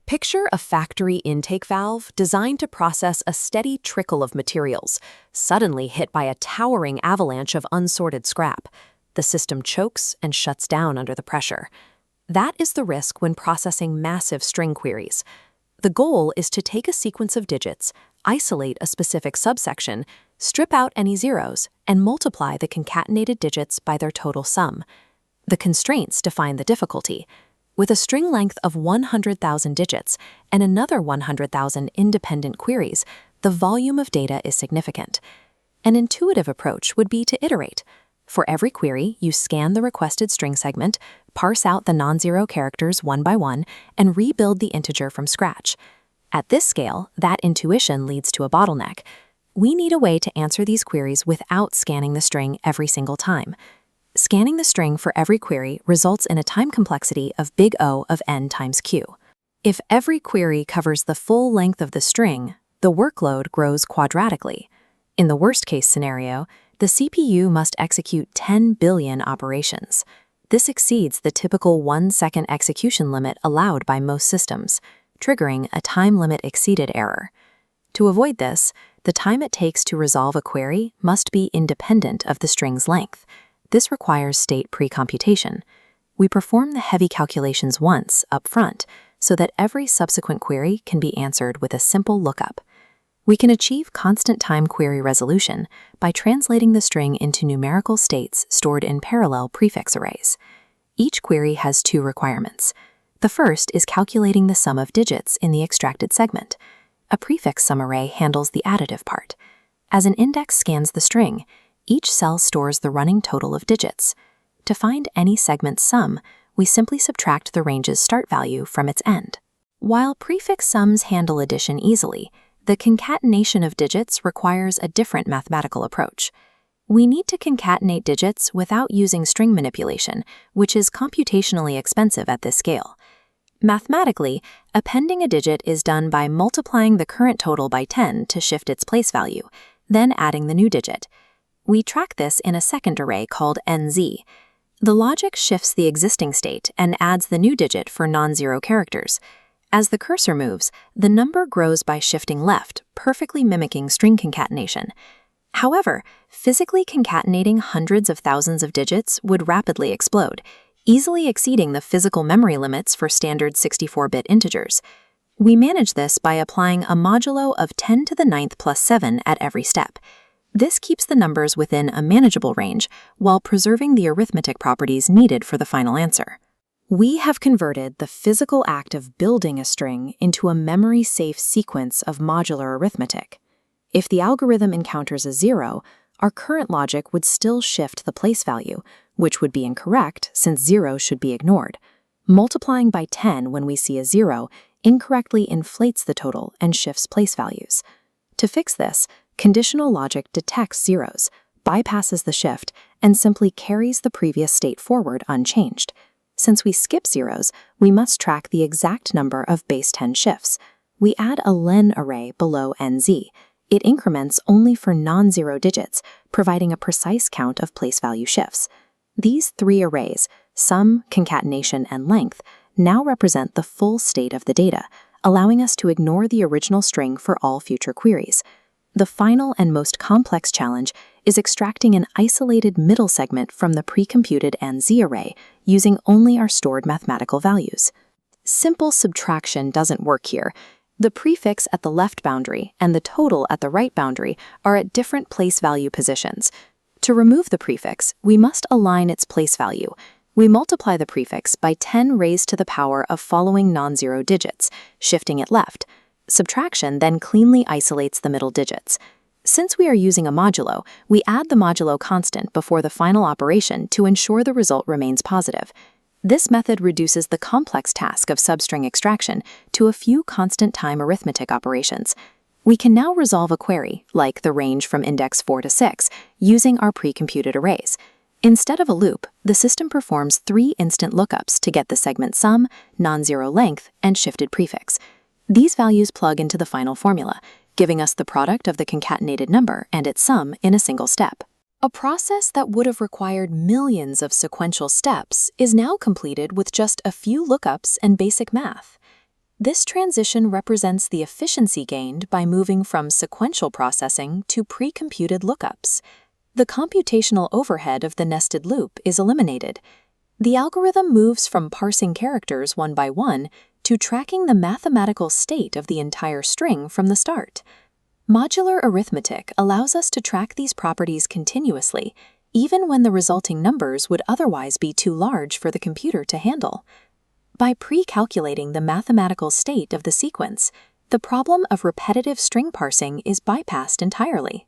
Picture a factory intake valve designed to process a steady trickle of materials, suddenly hit by a towering avalanche of unsorted scrap. The system chokes and shuts down under the pressure. That is the risk when processing massive string queries. The goal is to take a sequence of digits, isolate a specific subsection, strip out any zeros, and multiply the concatenated digits by their total sum. The constraints define the difficulty. With a string length of 100,000 digits and another 100,000 independent queries, the volume of data is significant. An intuitive approach would be to iterate. For every query, you scan the requested string segment, parse out the non-zero characters one by one, and rebuild the integer from scratch. At this scale, that intuition leads to a bottleneck. We need a way to answer these queries without scanning the string every single time. Scanning the string for every query results in a time complexity of big O of n times q. If every query covers the full length of the string, the workload grows quadratically. In the worst-case scenario, the CPU must execute 10 billion operations. This exceeds the typical 1-second execution limit allowed by most systems, triggering a time limit exceeded error. To avoid this, the time it takes to resolve a query must be independent of the string's length. This requires state pre-computation. We perform the heavy calculations once, up front, so that every subsequent query can be answered with a simple lookup. We can achieve constant time query resolution by translating the string into numerical states stored in parallel prefix arrays. Each query has two requirements. The first is calculating the sum of digits in the extracted segment. A prefix sum array handles the additive part. As an index scans the string, each cell stores the running total of digits. To find any segment's sum, we simply subtract the range's start value from its end. While prefix sums handle addition easily, the concatenation of digits requires a different mathematical approach. We need to concatenate digits without using string manipulation, which is computationally expensive at this scale. Mathematically, appending a digit is done by multiplying the current total by 10 to shift its place value, then adding the new digit. We track this in a second array called NZ. The logic shifts the existing state and adds the new digit for non-zero characters. As the cursor moves, the number grows by shifting left, perfectly mimicking string concatenation. However, physically concatenating hundreds of thousands of digits would rapidly explode, easily exceeding the physical memory limits for standard 64-bit integers. We manage this by applying a modulo of 10 to the 9th plus 7 at every step. This keeps the numbers within a manageable range while preserving the arithmetic properties needed for the final answer. We have converted the physical act of building a string into a memory-safe sequence of modular arithmetic. If the algorithm encounters a 0, our current logic would still shift the place value, which would be incorrect since 0 should be ignored. Multiplying by 10 when we see a 0 incorrectly inflates the total and shifts place values. To fix this, conditional logic detects zeros, bypasses the shift, and simply carries the previous state forward unchanged. Since we skip zeros, we must track the exact number of base 10 shifts. We add a len array below NZ. It increments only for non-zero digits, providing a precise count of place value shifts. These three arrays, sum, concatenation, and length, now represent the full state of the data, allowing us to ignore the original string for all future queries. The final and most complex challenge is extracting an isolated middle segment from the pre-computed NZ array using only our stored mathematical values. Simple subtraction doesn't work here. The prefix at the left boundary and the total at the right boundary are at different place value positions. To remove the prefix, we must align its place value. We multiply the prefix by 10 raised to the power of following non-zero digits, shifting it left. Subtraction then cleanly isolates the middle digits. Since we are using a modulo, we add the modulo constant before the final operation to ensure the result remains positive. This method reduces the complex task of substring extraction to a few constant-time arithmetic operations. We can now resolve a query, like the range from index 4 to 6, using our pre-computed arrays. Instead of a loop, the system performs 3 instant lookups to get the segment sum, non-zero length, and shifted prefix. These values plug into the final formula, giving us the product of the concatenated number and its sum in a single step. A process that would have required millions of sequential steps is now completed with just a few lookups and basic math. This transition represents the efficiency gained by moving from sequential processing to pre-computed lookups. The computational overhead of the nested loop is eliminated. The algorithm moves from parsing characters one by one to tracking the mathematical state of the entire string from the start. Modular arithmetic allows us to track these properties continuously, even when the resulting numbers would otherwise be too large for the computer to handle. By pre-calculating the mathematical state of the sequence, the problem of repetitive string parsing is bypassed entirely.